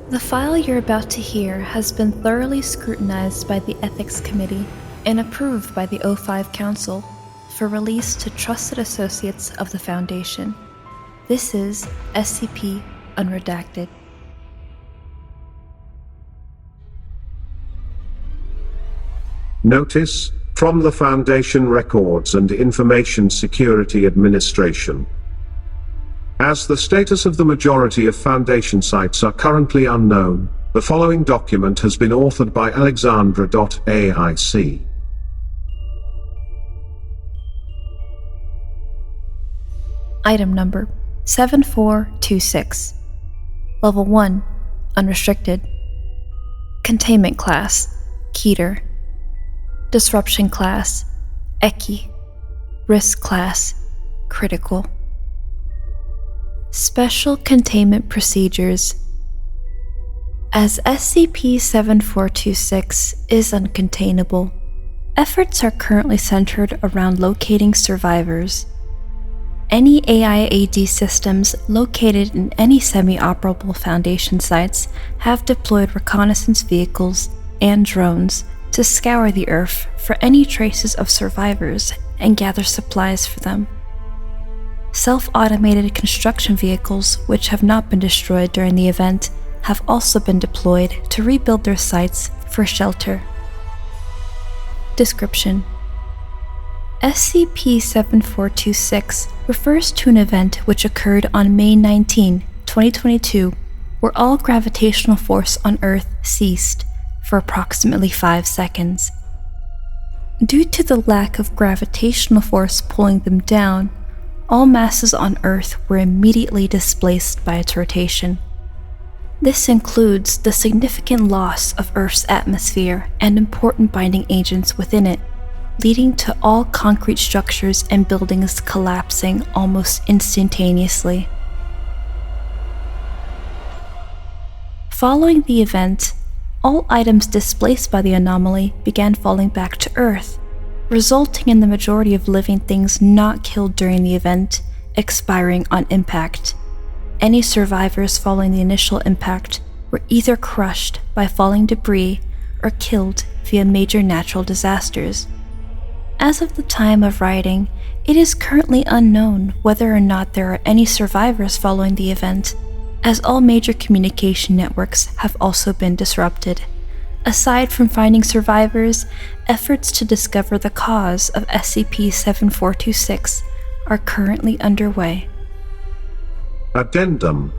The file you're about to hear has been thoroughly scrutinized by the Ethics Committee and approved by the O5 Council for release to trusted associates of the Foundation. This is SCP Unredacted. Notice from the Foundation Records and Information Security Administration. As the status of the majority of Foundation sites are currently unknown, the following document has been authored by Alexandra.aic. Item number 7426. Level 1, Unrestricted. Containment Class, Keter. Disruption Class, Eki. Risk Class, Critical. Special Containment Procedures. As SCP-7426 is uncontainable, efforts are currently centered around locating survivors. Any AIAD systems located in any semi-operable Foundation sites have deployed reconnaissance vehicles and drones to scour the Earth for any traces of survivors and gather supplies for them. Self-automated construction vehicles, which have not been destroyed during the event, have also been deployed to rebuild their sites for shelter. Description: SCP-7426 refers to an event which occurred on May 19, 2022, where all gravitational force on Earth ceased for approximately 5 seconds. Due to the lack of gravitational force pulling them down, all masses on Earth were immediately displaced by its rotation. This includes the significant loss of Earth's atmosphere and important binding agents within it, leading to all concrete structures and buildings collapsing almost instantaneously. Following the event, all items displaced by the anomaly began falling back to Earth, resulting in the majority of living things not killed during the event expiring on impact. Any survivors following the initial impact were either crushed by falling debris or killed via major natural disasters. As of the time of writing, it is currently unknown whether or not there are any survivors following the event, as all major communication networks have also been disrupted. Aside from finding survivors, efforts to discover the cause of SCP-7426 are currently underway. Addendum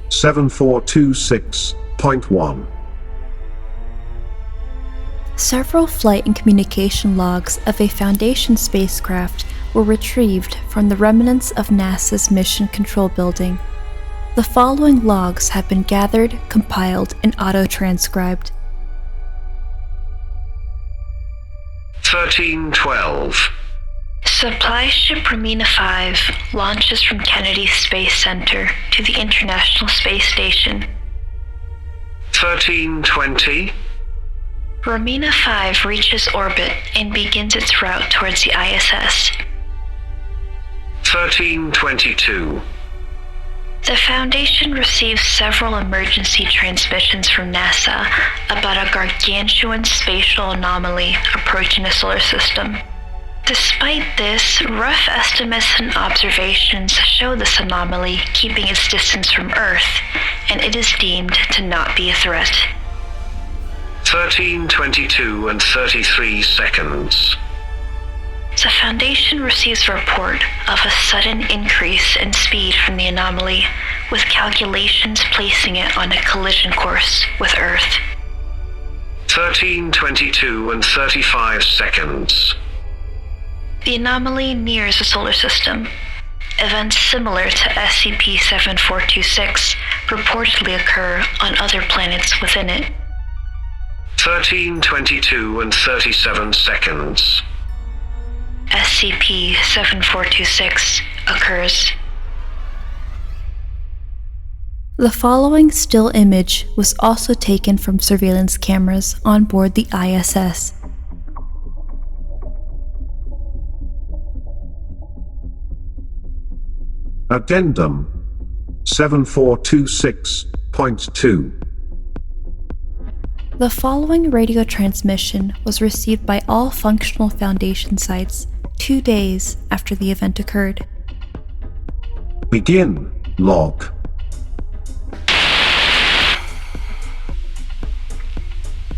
7426.1. Several flight and communication logs of a Foundation spacecraft were retrieved from the remnants of NASA's Mission Control Building. The following logs have been gathered, compiled, and auto-transcribed. 1312. Supply ship Romina 5 launches from Kennedy Space Center to the International Space Station. 1320. Romina 5 reaches orbit and begins its route towards the ISS. 1322. The Foundation receives several emergency transmissions from NASA about a gargantuan spatial anomaly approaching the solar system. Despite this, rough estimates and observations show this anomaly keeping its distance from Earth, and it is deemed to not be a threat. 1322 and 33 seconds. The Foundation receives a report of a sudden increase in speed from the anomaly, with calculations placing it on a collision course with Earth. 1322 and 35 seconds. The anomaly nears the solar system. Events similar to SCP-7426 reportedly occur on other planets within it. 1322 and 37 seconds. SCP-7426 occurs. The following still image was also taken from surveillance cameras on board the ISS. Addendum 7426.2. The following radio transmission was received by all functional Foundation sites 2 days after the event occurred. Begin log.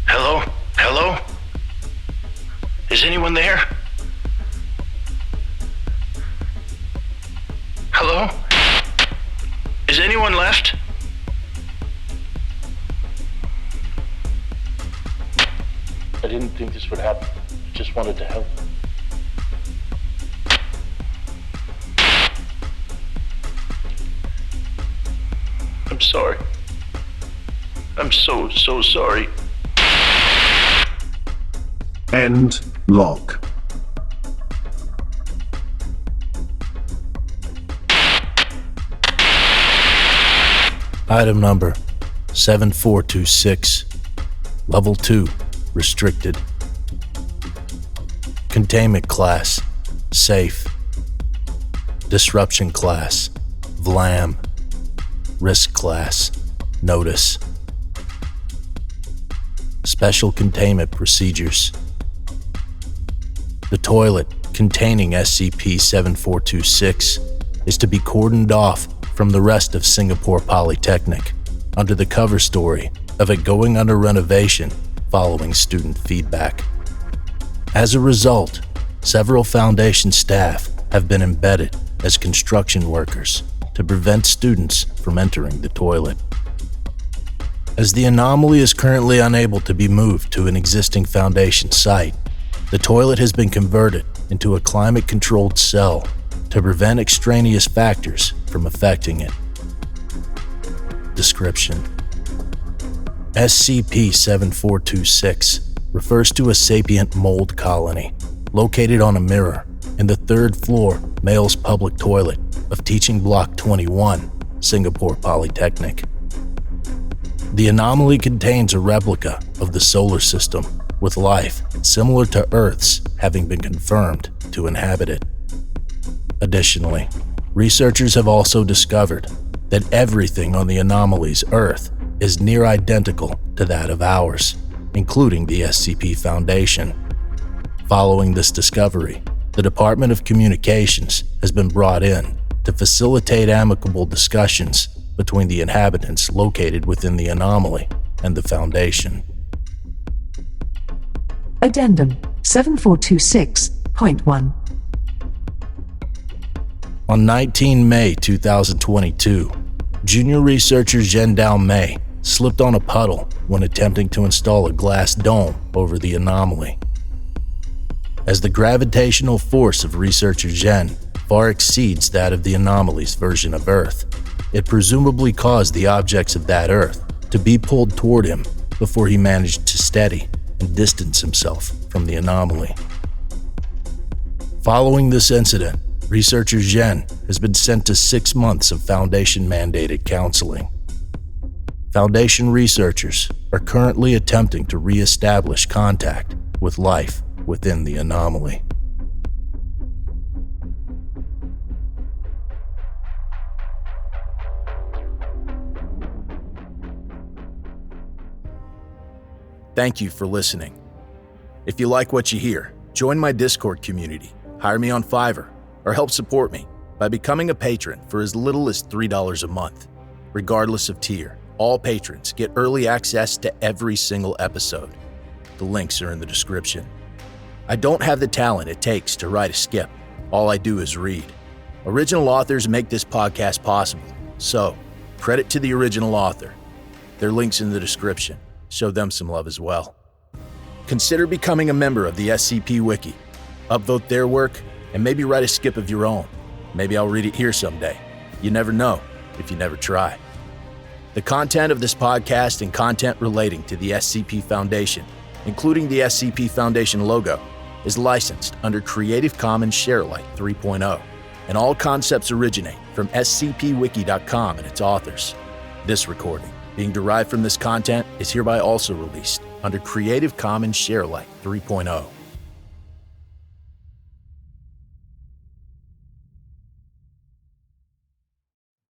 Hello? Hello? Is anyone there? Hello? Is anyone left? I didn't think this would happen. I just wanted to help. I'm sorry. I'm so sorry. End log. Item number 7426. Level 2. Restricted. Containment class. Safe. Disruption class. Vlam. Risk class. Notice. Special containment procedures. The toilet containing SCP-7426 is to be cordoned off from the rest of Singapore Polytechnic under the cover story of it going under renovation following student feedback. As a result, several Foundation staff have been embedded as construction workers to prevent students from entering the toilet. As the anomaly is currently unable to be moved to an existing Foundation site, the toilet has been converted into a climate-controlled cell to prevent extraneous factors from affecting it. Description: SCP-7426 refers to a sapient mold colony located on a mirror in the 3rd floor male's public toilet of Teaching Block 21, Singapore Polytechnic. The anomaly contains a replica of the solar system with life similar to Earth's having been confirmed to inhabit it. Additionally, researchers have also discovered that everything on the anomaly's Earth is near identical to that of ours, including the SCP Foundation. Following this discovery, the Department of Communications has been brought in to facilitate amicable discussions between the inhabitants located within the anomaly and the Foundation. Addendum 7426.1. On 19 May 2022, junior researcher Zhendao Mei slipped on a puddle when attempting to install a glass dome over the anomaly. As the gravitational force of researcher Zhen far exceeds that of the anomaly's version of Earth, it presumably caused the objects of that Earth to be pulled toward him before he managed to steady and distance himself from the anomaly. Following this incident, researcher Zhen has been sent to 6 months of Foundation-mandated counseling. Foundation researchers are currently attempting to re-establish contact with life within the anomaly. Thank you for listening. If you like what you hear, join my Discord community, hire me on Fiverr, or help support me by becoming a patron for as little as $3 a month. Regardless of tier, all patrons get early access to every single episode. The links are in the description. I don't have the talent it takes to write a skip. All I do is read. Original authors make this podcast possible, so credit to the original author. Their links in the description. Show them some love as well. Consider becoming a member of the SCP Wiki. Upvote their work and maybe write a skip of your own. Maybe I'll read it here someday. You never know if you never try. The content of this podcast and content relating to the SCP Foundation, including the SCP Foundation logo, is licensed under Creative Commons Sharealike 3.0, and all concepts originate from scpwiki.com and its authors. This recording, being derived from this content, is hereby also released under Creative Commons Sharealike 3.0.